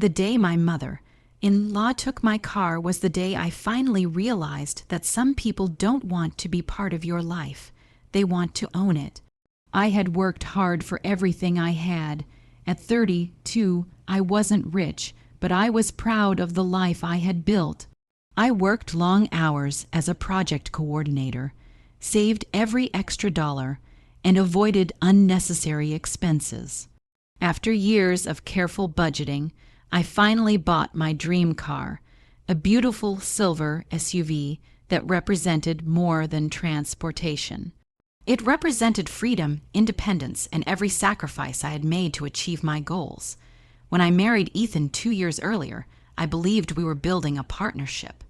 The day my mother-in-law took my car was the day I finally realized that some people don't want to be part of your life. They want to own it. I had worked hard for everything I had. At 32, I wasn't rich, but I was proud of the life I had built. I worked long hours as a project coordinator, saved every extra dollar, and avoided unnecessary expenses. After years of careful budgeting, I finally bought my dream car, a beautiful silver SUV that represented more than transportation. It represented freedom, independence, and every sacrifice I had made to achieve my goals. When I married Ethan 2 years earlier, I believed we were building a partnership.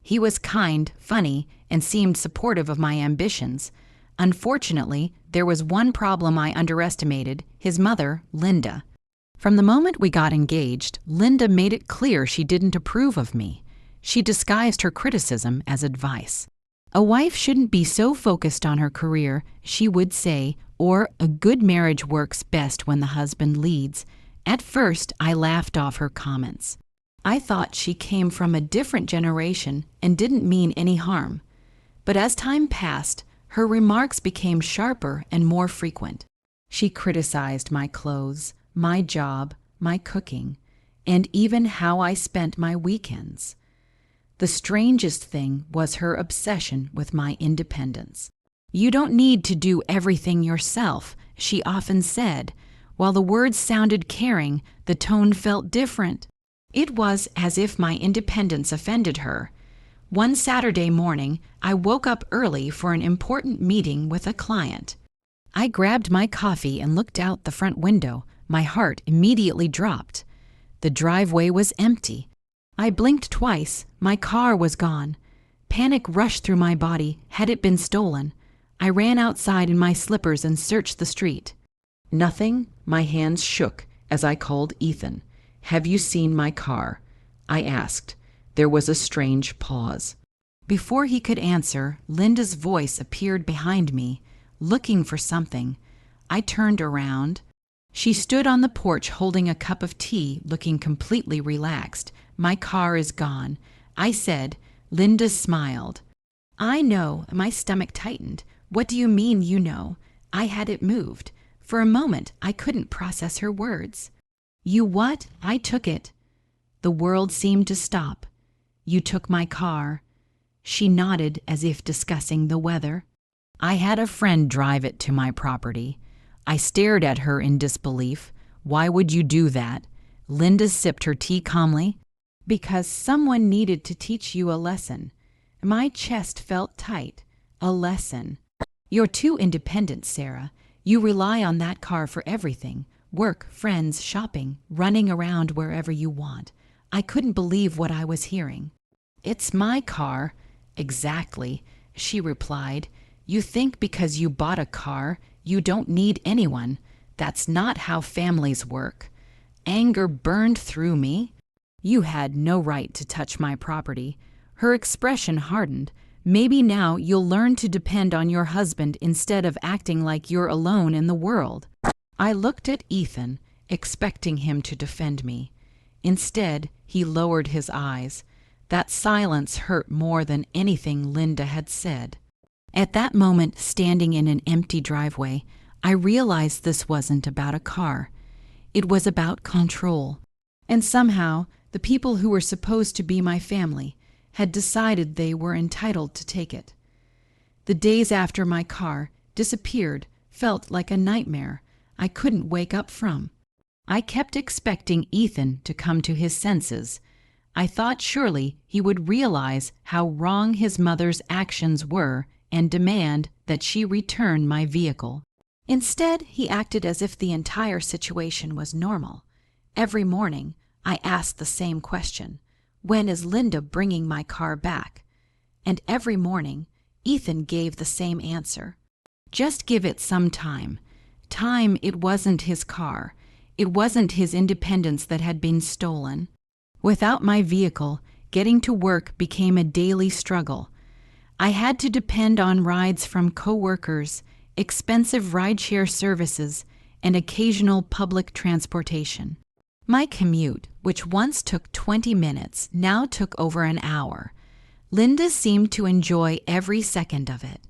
He was kind, funny, and seemed supportive of my ambitions. Unfortunately, there was one problem I underestimated: his mother, Linda. From the moment we got engaged, Linda made it clear she didn't approve of me. She disguised her criticism as advice. A wife shouldn't be so focused on her career, she would say, or a good marriage works best when the husband leads. At first, I laughed off her comments. I thought she came from a different generation and didn't mean any harm. But as time passed, her remarks became sharper and more frequent. She criticized my clothes, my job, my cooking, and even how I spent my weekends. The strangest thing was her obsession with my independence. "You don't need to do everything yourself," she often said. While the words sounded caring, the tone felt different. It was as if my independence offended her. One Saturday morning, I woke up early for an important meeting with a client. I grabbed my coffee and looked out the front window. My heart immediately dropped. The driveway was empty. I blinked twice. My car was gone. Panic rushed through my body. Had it been stolen? I ran outside in my slippers and searched the street. Nothing. My hands shook as I called Ethan. "Have you seen my car?" I asked. There was a strange pause. Before he could answer, Linda's voice appeared behind me, looking for something. I turned around. She stood on the porch holding a cup of tea, looking completely relaxed. "My car is gone," I said. Linda smiled. "I know." My stomach tightened. "What do you mean, you know?" I had it moved. For a moment, I couldn't process her words. "You what?" "I took it." The world seemed to stop. "You took my car." She nodded as if discussing the weather. "I had a friend drive it to my property." I stared at her in disbelief. "Why would you do that?" Linda sipped her tea calmly. "Because someone needed to teach you a lesson." My chest felt tight. A lesson. "You're too independent, Sarah. You rely on that car for everything. Work, friends, shopping, running around wherever you want." I couldn't believe what I was hearing. "It's my car." "Exactly," she replied. "You think because you bought a car, you don't need anyone. That's not how families work." Anger burned through me. "You had no right to touch my property." Her expression hardened. "Maybe now you'll learn to depend on your husband instead of acting like you're alone in the world." I looked at Ethan, expecting him to defend me. Instead, he lowered his eyes. That silence hurt more than anything Linda had said. At that moment, standing in an empty driveway, I realized this wasn't about a car. It was about control. And somehow, the people who were supposed to be my family had decided they were entitled to take it. The days after my car disappeared felt like a nightmare I couldn't wake up from. I kept expecting Ethan to come to his senses. I thought surely he would realize how wrong his mother's actions were and demand that she return my vehicle. Instead, he acted as if the entire situation was normal. Every morning, I asked the same question: "When is Linda bringing my car back?" And every morning, Ethan gave the same answer: "Just give it some time." Time. It wasn't his car. It wasn't his independence that had been stolen. Without my vehicle, getting to work became a daily struggle. I had to depend on rides from coworkers, expensive rideshare services, and occasional public transportation. My commute, which once took 20 minutes, now took over an hour. Linda seemed to enjoy every second of it.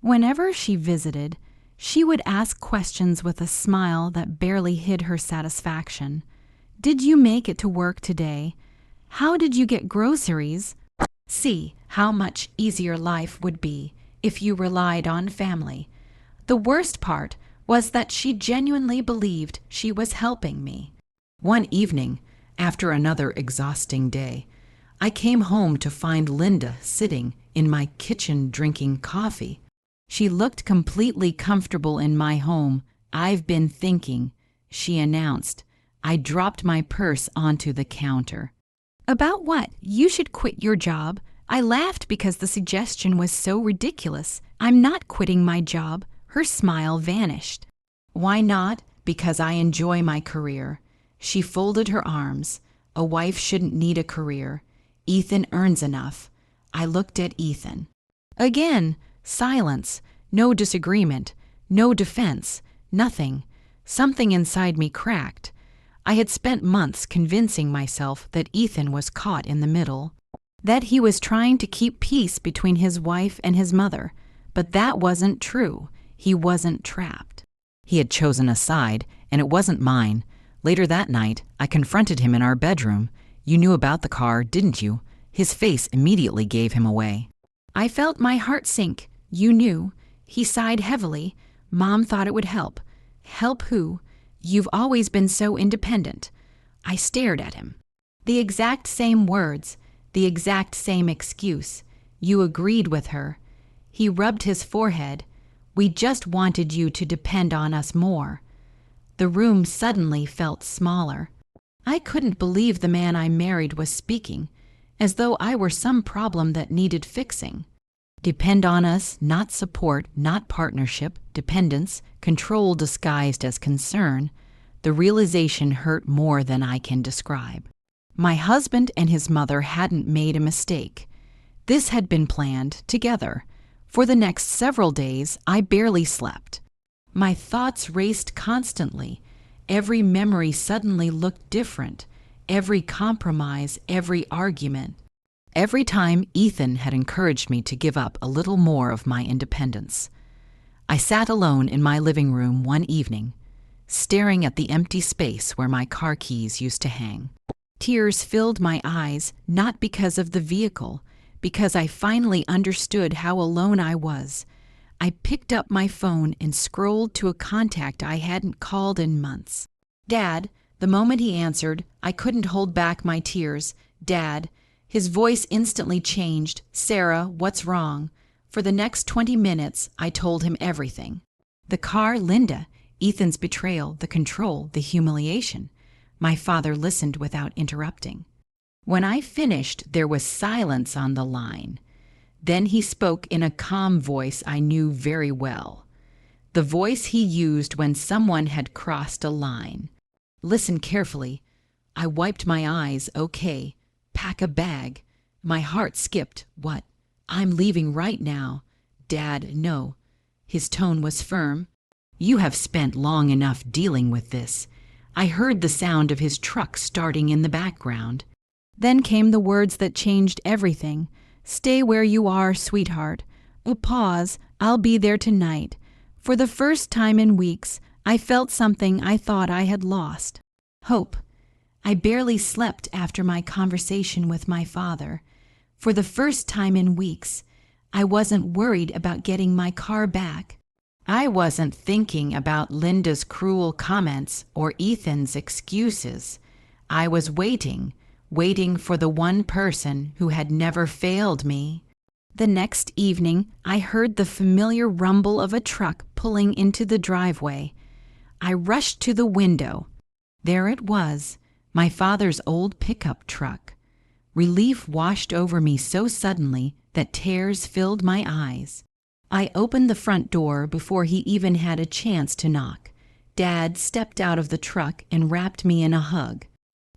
Whenever she visited, she would ask questions with a smile that barely hid her satisfaction. Did you make it to work today? How did you get groceries? See how much easier life would be if you relied on family. The worst part was that she genuinely believed she was helping me. One evening, after another exhausting day, I came home to find Linda sitting in my kitchen drinking coffee. She looked completely comfortable in my home. "I've been thinking," she announced. I dropped my purse onto the counter. "About what? You should quit your job." I laughed because the suggestion was so ridiculous. "I'm not quitting my job." Her smile vanished. "Why not?" "Because I enjoy my career." She folded her arms. "A wife shouldn't need a career. Ethan earns enough." I looked at Ethan. Again, silence. No disagreement. No defense. Nothing. Something inside me cracked. I had spent months convincing myself that Ethan was caught in the middle, that he was trying to keep peace between his wife and his mother. But that wasn't true. He wasn't trapped. He had chosen a side, and it wasn't mine. Later that night, I confronted him in our bedroom. "You knew about the car, didn't you?" His face immediately gave him away. I felt my heart sink. "You knew." He sighed heavily. "Mom thought it would help." "Help who?" "You've always been so independent." I stared at him. The exact same words, the exact same excuse. "You agreed with her." He rubbed his forehead. "We just wanted you to depend on us more." The room suddenly felt smaller. I couldn't believe the man I married was speaking, as though I were some problem that needed fixing. Depend on us, not support, not partnership, dependence, control disguised as concern. The realization hurt more than I can describe. My husband and his mother hadn't made a mistake. This had been planned together. For the next several days, I barely slept. My thoughts raced constantly. Every memory suddenly looked different. Every compromise, every argument. Every time Ethan had encouraged me to give up a little more of my independence. I sat alone in my living room one evening, staring at the empty space where my car keys used to hang. Tears filled my eyes, not because of the vehicle, because I finally understood how alone I was. I picked up my phone and scrolled to a contact I hadn't called in months. "Dad." The moment he answered, I couldn't hold back my tears. "Dad." His voice instantly changed. "Sarah, what's wrong?" For the next 20 minutes, I told him everything. The car, Linda, Ethan's betrayal, the control, the humiliation. My father listened without interrupting. When I finished, there was silence on the line. Then he spoke in a calm voice I knew very well. The voice he used when someone had crossed a line. "Listen carefully." I wiped my eyes. "Okay. Pack a bag." My heart skipped. "What?" "I'm leaving right now." "Dad, no." His tone was firm. "You have spent long enough dealing with this." I heard the sound of his truck starting in the background. Then came the words that changed everything. "Stay where you are, sweetheart." A pause. "I'll be there tonight." For the first time in weeks, I felt something I thought I had lost. Hope. I barely slept after my conversation with my father. For the first time in weeks, I wasn't worried about getting my car back. I wasn't thinking about Linda's cruel comments or Ethan's excuses. I was waiting for the one person who had never failed me. The next evening, I heard the familiar rumble of a truck pulling into the driveway. I rushed to the window. There it was, my father's old pickup truck. Relief washed over me so suddenly that tears filled my eyes. I opened the front door before he even had a chance to knock. Dad stepped out of the truck and wrapped me in a hug.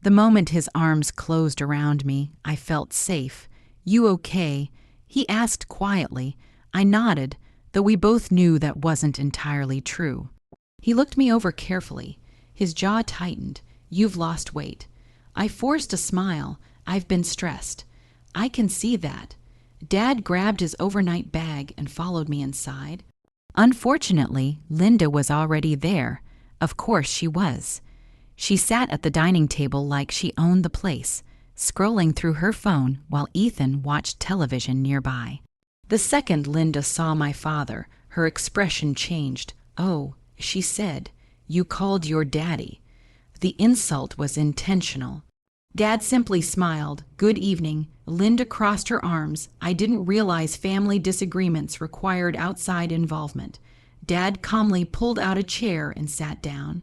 The moment his arms closed around me, I felt safe. "You okay?" he asked quietly. I nodded, though we both knew that wasn't entirely true. He looked me over carefully. His jaw tightened. You've lost weight." I forced a smile. "I've been stressed." "I can see that." Dad grabbed his overnight bag and followed me inside. Unfortunately, Linda was already there. Of course she was. She sat at the dining table like she owned the place, scrolling through her phone while Ethan watched television nearby. The second Linda saw my father, her expression changed. "Oh," she said, "you called your daddy." The insult was intentional. Dad simply smiled. "Good evening." Linda crossed her arms. I didn't realize family disagreements required outside involvement. Dad calmly pulled out a chair and sat down.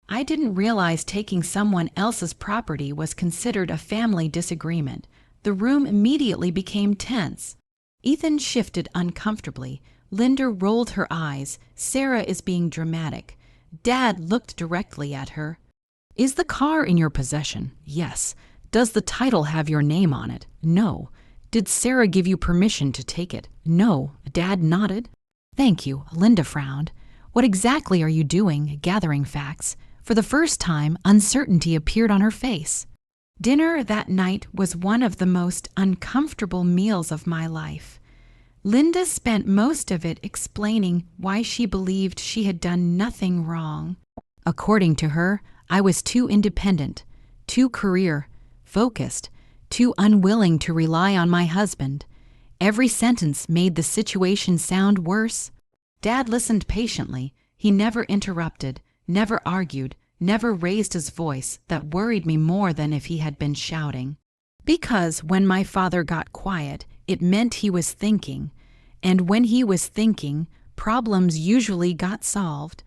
I didn't realize taking someone else's property was considered a family disagreement. The room immediately became tense. Ethan shifted uncomfortably. Linda rolled her eyes. "Sarah is being dramatic." Dad looked directly at her. "Is the car in your possession?" "Yes." "Does the title have your name on it?" "No." "Did Sarah give you permission to take it?" "No." Dad nodded. "Thank you." Linda frowned. "What exactly are you doing?" "Gathering facts." For the first time, uncertainty appeared on her face. Dinner that night was one of the most uncomfortable meals of my life. Linda spent most of it explaining why she believed she had done nothing wrong. According to her, I was too independent, too career-focused, too unwilling to rely on my husband. Every sentence made the situation sound worse. Dad listened patiently. He never interrupted, never argued, never raised his voice. That worried me more than if he had been shouting. Because when my father got quiet, it meant he was thinking. And when he was thinking, problems usually got solved.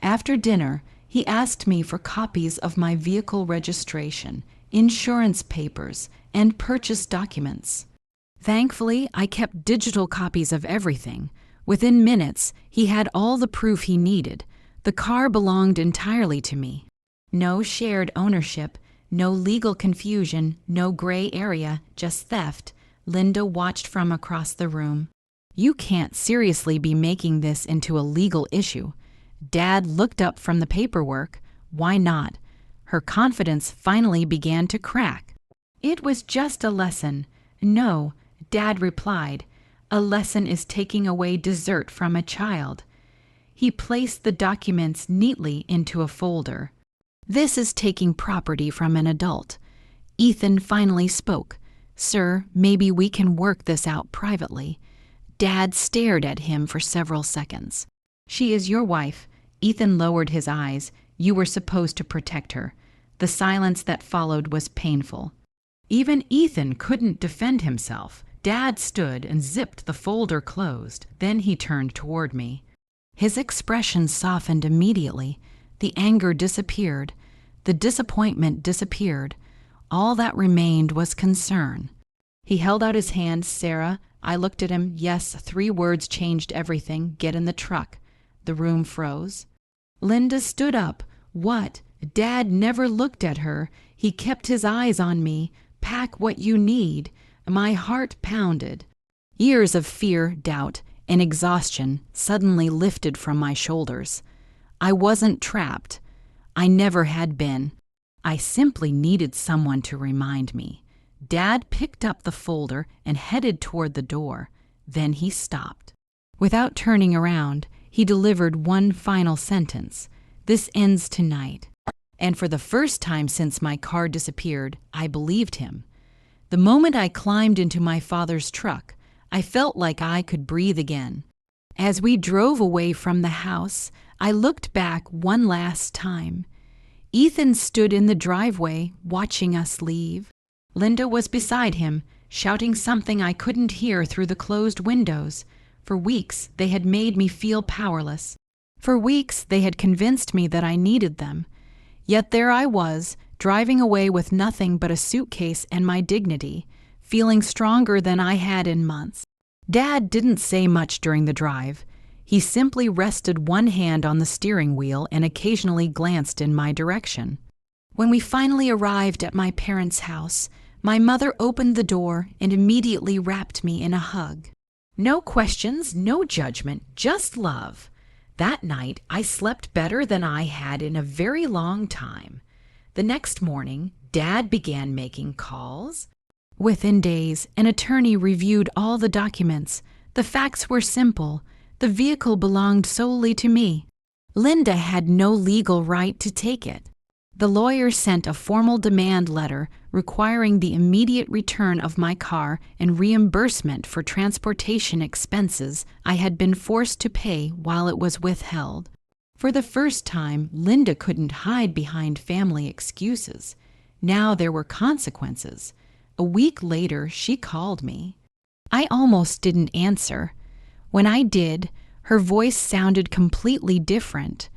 After dinner, he asked me for copies of my vehicle registration, insurance papers, and purchase documents. Thankfully, I kept digital copies of everything. Within minutes, he had all the proof he needed. The car belonged entirely to me. No shared ownership, no legal confusion, no gray area, just theft. Linda watched from across the room. "You can't seriously be making this into a legal issue." Dad looked up from the paperwork. "Why not?" Her confidence finally began to crack. "It was just a lesson." "No," Dad replied. "A lesson is taking away dessert from a child." He placed the documents neatly into a folder. "This is taking property from an adult." Ethan finally spoke. "Sir, maybe we can work this out privately." Dad stared at him for several seconds. "She is your wife." Ethan lowered his eyes. "You were supposed to protect her." The silence that followed was painful. Even Ethan couldn't defend himself. Dad stood and zipped the folder closed. Then he turned toward me. His expression softened immediately. The anger disappeared. The disappointment disappeared. All that remained was concern. He held out his hand. "Sarah." I looked at him. Yes, 3 words changed everything. "Get in the truck." The room froze. Linda stood up. "What?" Dad never looked at her. He kept his eyes on me. "Pack what you need." My heart pounded. Years of fear, doubt, and exhaustion suddenly lifted from my shoulders. I wasn't trapped. I never had been. I simply needed someone to remind me. Dad picked up the folder and headed toward the door. Then he stopped. Without turning around, he delivered one final sentence. "This ends tonight." And for the first time since my car disappeared, I believed him. The moment I climbed into my father's truck, I felt like I could breathe again. As we drove away from the house, I looked back one last time. Ethan stood in the driveway, watching us leave. Linda was beside him, shouting something I couldn't hear through the closed windows. For weeks, they had made me feel powerless. For weeks, they had convinced me that I needed them. Yet there I was, driving away with nothing but a suitcase and my dignity, feeling stronger than I had in months. Dad didn't say much during the drive. He simply rested one hand on the steering wheel and occasionally glanced in my direction. When we finally arrived at my parents' house, my mother opened the door and immediately wrapped me in a hug. No questions, no judgment, just love. That night, I slept better than I had in a very long time. The next morning, Dad began making calls. Within days, an attorney reviewed all the documents. The facts were simple. The vehicle belonged solely to me. Linda had no legal right to take it. The lawyer sent a formal demand letter requiring the immediate return of my car and reimbursement for transportation expenses I had been forced to pay while it was withheld. For the first time, Linda couldn't hide behind family excuses. Now there were consequences. A week later, she called me. I almost didn't answer. When I did, her voice sounded completely different.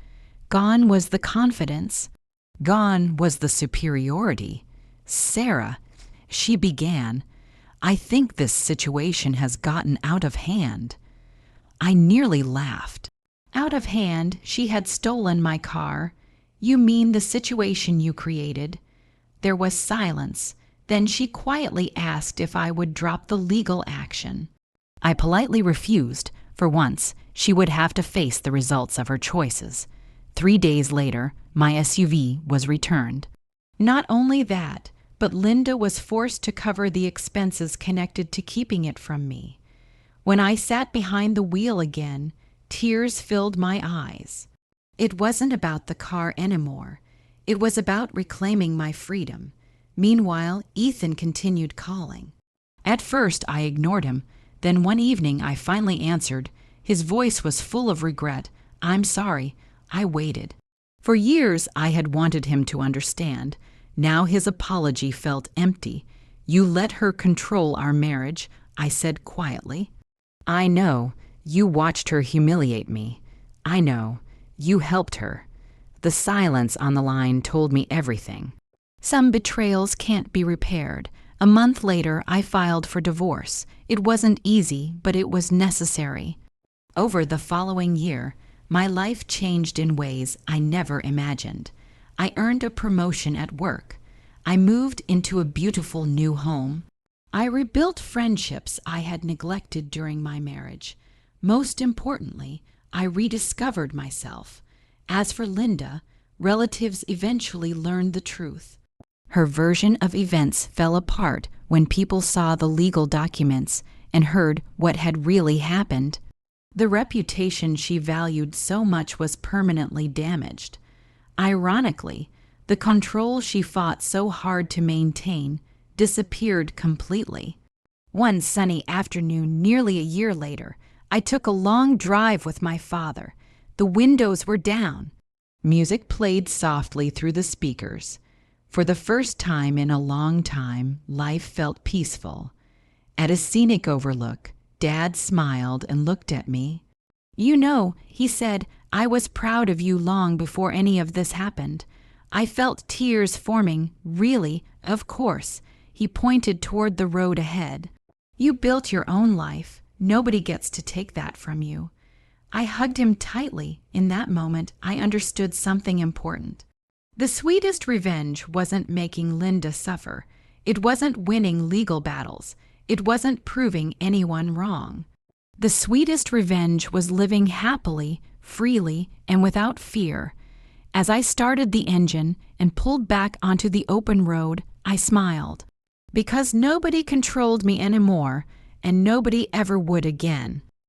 Gone was the confidence. Gone was the superiority. "Sarah," she began, "I think this situation has gotten out of hand." I nearly laughed. Out of hand, she had stolen my car. "You mean the situation you created?" There was silence. Then she quietly asked if I would drop the legal action. I politely refused. For once, she would have to face the results of her choices. 3 days later, my SUV was returned. Not only that, but Linda was forced to cover the expenses connected to keeping it from me. When I sat behind the wheel again, tears filled my eyes. It wasn't about the car anymore. It was about reclaiming my freedom. Meanwhile, Ethan continued calling. At first, I ignored him. Then one evening, I finally answered. His voice was full of regret. "I'm sorry. I waited." For years, I had wanted him to understand. Now his apology felt empty. "You let her control our marriage," I said quietly. "I know. You watched her humiliate me. I know. You helped her." The silence on the line told me everything. Some betrayals can't be repaired. A month later, I filed for divorce. It wasn't easy, but it was necessary. Over the following year, my life changed in ways I never imagined. I earned a promotion at work. I moved into a beautiful new home. I rebuilt friendships I had neglected during my marriage. Most importantly, I rediscovered myself. As for Linda, relatives eventually learned the truth. Her version of events fell apart when people saw the legal documents and heard what had really happened. The reputation she valued so much was permanently damaged. Ironically, the control she fought so hard to maintain disappeared completely. One sunny afternoon, nearly a year later, I took a long drive with my father. The windows were down. Music played softly through the speakers. For the first time in a long time, life felt peaceful. At a scenic overlook, Dad smiled and looked at me. "You know," he said, "I was proud of you long before any of this happened." I felt tears forming. "Really? Of course." He pointed toward the road ahead. "You built your own life. Nobody gets to take that from you." I hugged him tightly. In that moment, I understood something important. The sweetest revenge wasn't making Linda suffer. It wasn't winning legal battles. It wasn't proving anyone wrong. The sweetest revenge was living happily, freely, and without fear. As I started the engine and pulled back onto the open road, I smiled. Because nobody controlled me anymore, and nobody ever would again.